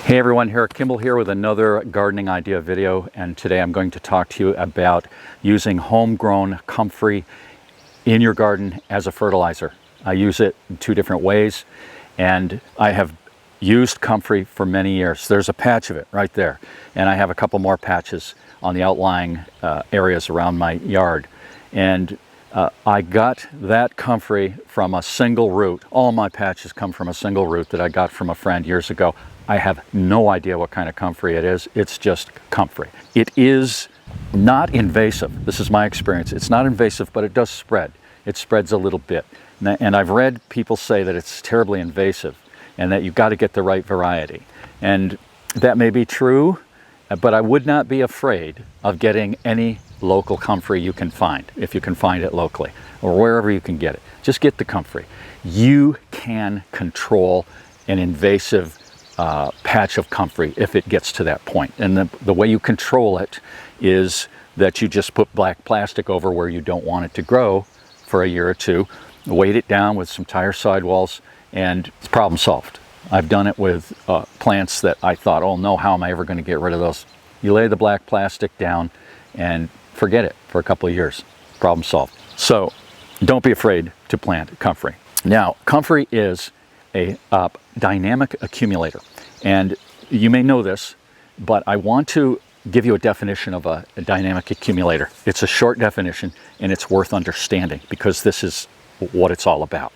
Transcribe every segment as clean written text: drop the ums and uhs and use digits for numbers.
Hey everyone, here Kimball here with another gardening idea video, and today I'm going to talk to you about using homegrown comfrey in your garden as a fertilizer. I use it in two different ways, and I have used comfrey for many years. There's a patch of it right there, and I have a couple more patches on the outlying areas around my yard. And I got that comfrey from a single root. All my patches come from a single root that I got from a friend years ago. I have no idea what kind of comfrey it is. It's just comfrey. It is not invasive. This is my experience. It's not invasive, but it does spread. It spreads a little bit. And I've read people say that it's terribly invasive and that you've got to get the right variety. And that may be true, but I would not be afraid of getting any local comfrey you can find, if you can find it locally or wherever you can get it. Just get the comfrey. You can control an invasive patch of comfrey if it gets to that point. And the way you control it is that you just put black plastic over where you don't want it to grow for a year or two, weight it down with some tire sidewalls, and it's problem solved. I've done it with plants that I thought, oh no, how am I ever going to get rid of those? You lay the black plastic down and forget it for a couple of years. Problem solved. So don't be afraid to plant comfrey. Now, comfrey is a dynamic accumulator, and you may know this, but I want to give you a definition of a dynamic accumulator. It's a short definition, and it's worth understanding because this is what it's all about.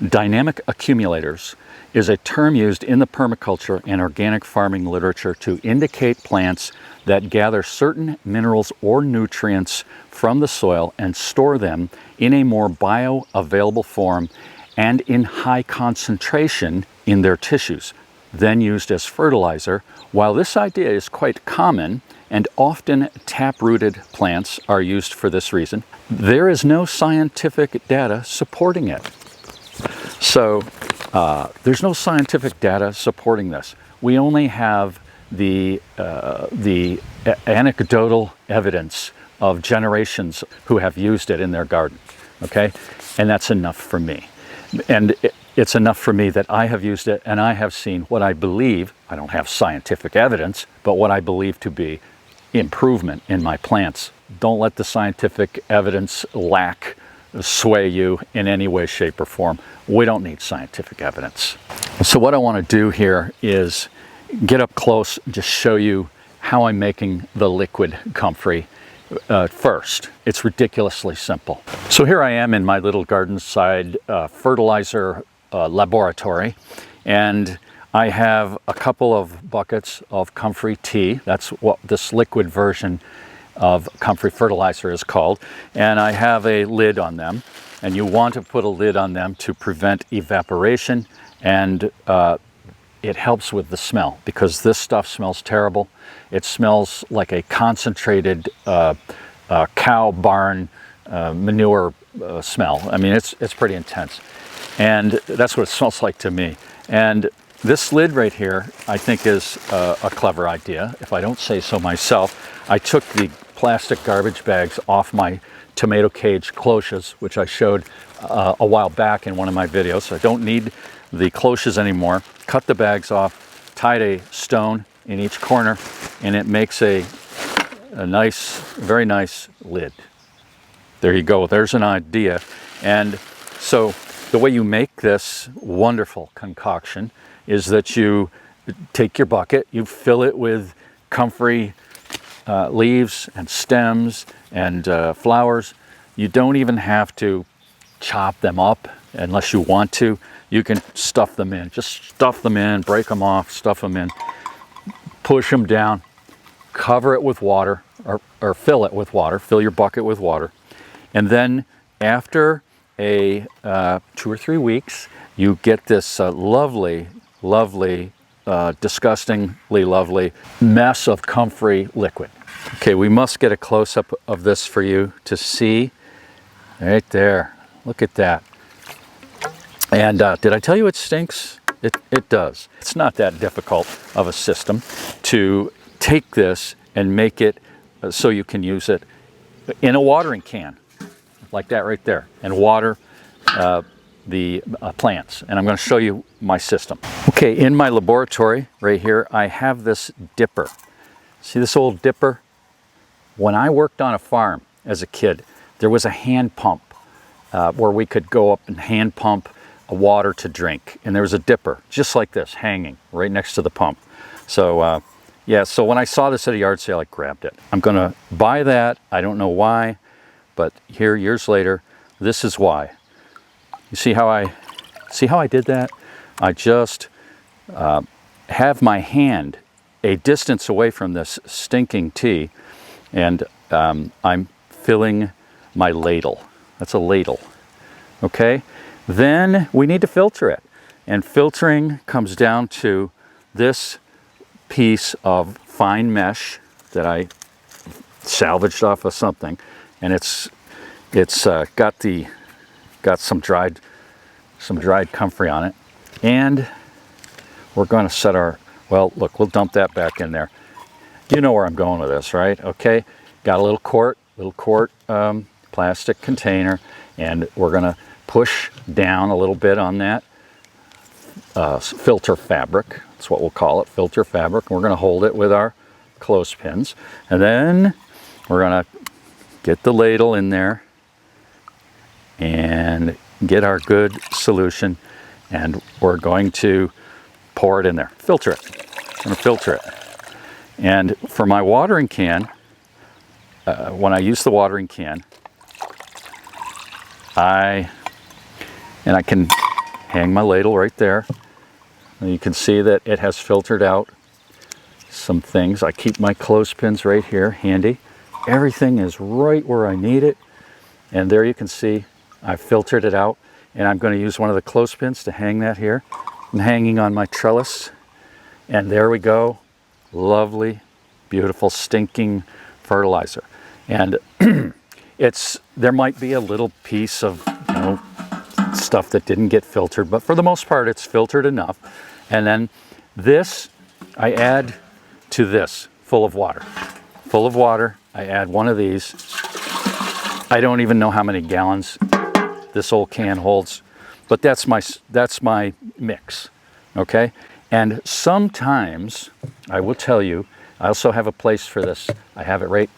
Dynamic accumulators is a term used in the permaculture and organic farming literature to indicate plants that gather certain minerals or nutrients from the soil and store them in a more bioavailable form and in high concentration in their tissues, then used as fertilizer. While this idea is quite common and often tap-rooted plants are used for this reason, there is no scientific data supporting it. So there's no scientific data supporting this. We only have the anecdotal evidence of generations who have used it in their garden, okay? And that's enough for me. And it's enough for me that I have used it and I have seen what I believe, I don't have scientific evidence, but what I believe to be improvement in my plants. Don't let the scientific evidence lack sway you in any way, shape, or form. We don't need scientific evidence. So what I want to do here is get up close and just show you how I'm making the liquid comfrey first. It's ridiculously simple. So here I am in my little garden side fertilizer laboratory, and I have a couple of buckets of comfrey tea. That's what this liquid version of comfrey fertilizer is called, and I have a lid on them, and you want to put a lid on them to prevent evaporation, and it helps with the smell because this stuff smells terrible. It smells like a concentrated cow barn manure smell. I mean, it's pretty intense, and that's what it smells like to me. And this lid right here, I think, is a clever idea, if I don't say so myself. I took the plastic garbage bags off my tomato cage cloches, which I showed a while back in one of my videos. So I don't need the cloches anymore. Cut the bags off, tied a stone in each corner, and it makes a nice, very nice lid. There you go. There's an idea. And so the way you make this wonderful concoction is that you take your bucket, you fill it with comfrey leaves and stems and flowers. You don't even have to chop them up unless you want to. You can stuff them in. Just stuff them in, break them off, stuff them in, push them down, cover it with water, or fill it with water, fill your bucket with water. And then after 2 or 3 weeks, you get this lovely, disgustingly lovely mess of comfrey liquid. Okay, we must get a close-up of this for you to see. Right there. Look at that. And did I tell you it stinks? It does. It's not that difficult of a system to take this and make it so you can use it in a watering can, like that right there, and water the plants, and I'm going to show you my system. Okay, in my laboratory right here, I have this dipper. See this old dipper? When I worked on a farm as a kid, there was a hand pump where we could go up and hand pump water to drink, and there was a dipper just like this hanging right next to the pump. So yeah, so when I saw this at a yard sale, I grabbed it. I'm going to buy that. I don't know why, but here years later, this is why. You see how I did that? I just have my hand a distance away from this stinking tea, and I'm filling my ladle. That's a ladle. Okay? Then we need to filter it. And filtering comes down to this piece of fine mesh that I salvaged off of something, and it's got some dried comfrey on it, and we're going to set our, well, look, we'll dump that back in there. You know where I'm going with this, right? Okay, got a little quart plastic container, and we're going to push down a little bit on that filter fabric. That's what we'll call it, filter fabric. And we're going to hold it with our clothespins, and then we're going to get the ladle in there and get our good solution, and we're going to pour it in there. Filter it. I'm going to filter it. And for my watering can, when I use the watering can, I can hang my ladle right there. And you can see that it has filtered out some things. I keep my clothespins right here handy. Everything is right where I need it. And there you can see I've filtered it out, and I'm going to use one of the clothespins to hang that here. I'm hanging on my trellis, and there we go. Lovely, beautiful, stinking fertilizer. And there might be a little piece of, you know, stuff that didn't get filtered, but for the most part it's filtered enough. And then this I add to this full of water. I add one of these. I don't even know how many gallons this old can holds, but that's my mix. Okay, and sometimes I will tell you, I also have a place for this. I have it right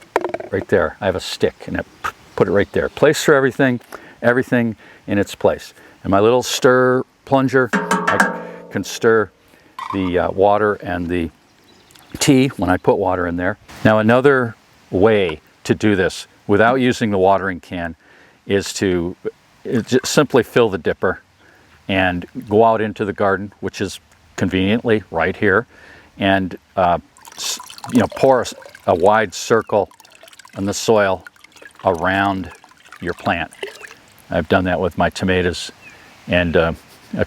there. I have a stick, and I put it right there. Place for everything in its place. And my little stir plunger, I can stir the water and the tea when I put water in there. Now another way to do this without using the watering can is to just simply fill the dipper and go out into the garden, which is conveniently right here, and you know, pour a wide circle in the soil around your plant. I've done that with my tomatoes and a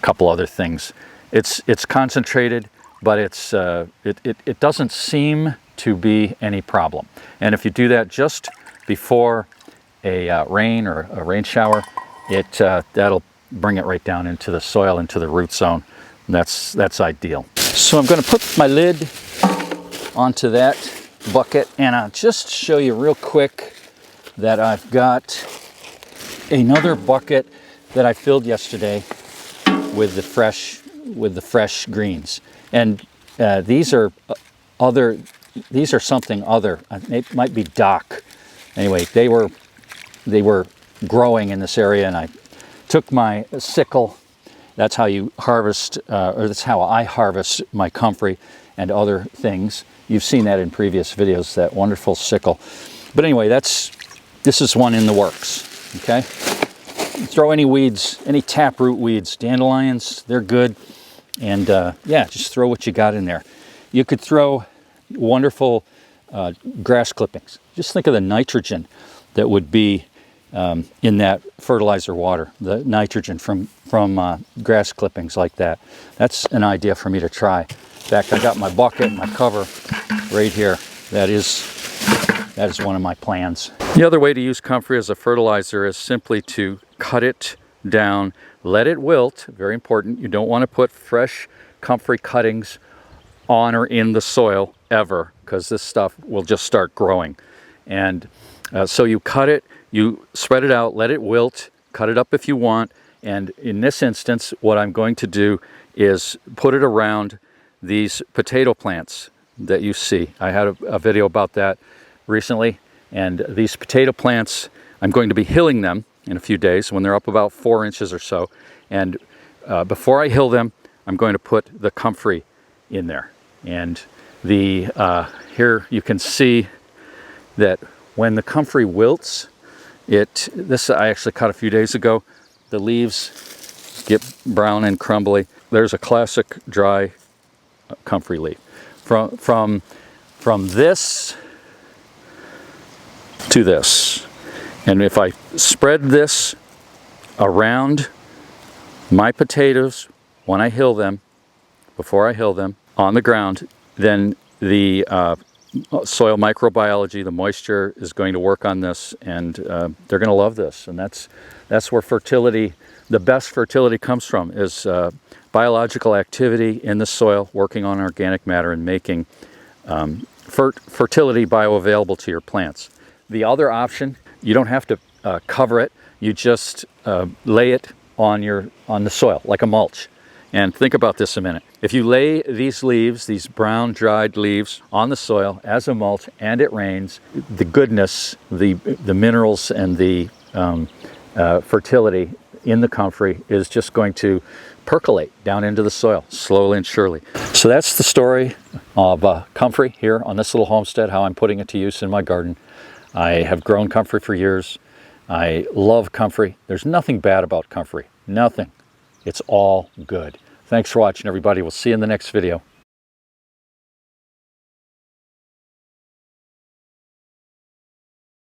couple other things. It's concentrated, but it doesn't seem to be any problem. And if you do that just before a rain or a rain shower, that'll bring it right down into the soil, into the root zone. And that's ideal. So I'm going to put my lid onto that bucket, and I'll just show you real quick that I've got another bucket that I filled yesterday with the fresh greens, and these are something other. It might be dock. Anyway, they were growing in this area, and I took my sickle. That's how you harvest, or that's how I harvest my comfrey and other things. You've seen that in previous videos, that wonderful sickle. But anyway, this is one in the works. Okay, throw any weeds, any taproot weeds, dandelions, they're good. And yeah, just throw what you got in there. You could throw wonderful grass clippings. Just think of the nitrogen that would be in that fertilizer water, the nitrogen from grass clippings like that. That's an idea for me to try. In fact, I got my bucket and my cover right here. That is one of my plans. The other way to use comfrey as a fertilizer is simply to cut it down, let it wilt. Very important. You don't want to put fresh comfrey cuttings on or in the soil ever, because this stuff will just start growing. And so you cut it, you spread it out, let it wilt, cut it up if you want, And in this instance, what I'm going to do is put it around these potato plants that you see. I had a video about that recently, and these potato plants, I'm going to be hilling them in a few days when they're up about 4 inches or so. And before I hill them, I'm going to put the Comfrey in there. And here you can see that when the Comfrey wilts, this I actually cut a few days ago, the leaves get brown and crumbly. There's a classic dry Comfrey leaf. From this to this. And if I spread this around my potatoes when I hill them, before I hill them on the ground, then the soil microbiology, the moisture is going to work on this, and they're going to love this. And that's where fertility, the best fertility comes from, is biological activity in the soil, working on organic matter and making fertility bioavailable to your plants. The other option, you don't have to cover it, you just lay it on the soil like a mulch. And think about this a minute. If you lay these leaves, these brown dried leaves, on the soil as a mulch and it rains, the goodness, the minerals and the fertility in the Comfrey is just going to percolate down into the soil slowly and surely. So that's the story of Comfrey here on this little homestead, how I'm putting it to use in my garden. I have grown Comfrey for years. I love Comfrey. There's nothing bad about Comfrey. Nothing. It's all good. Thanks for watching, everybody. We'll see you in the next video.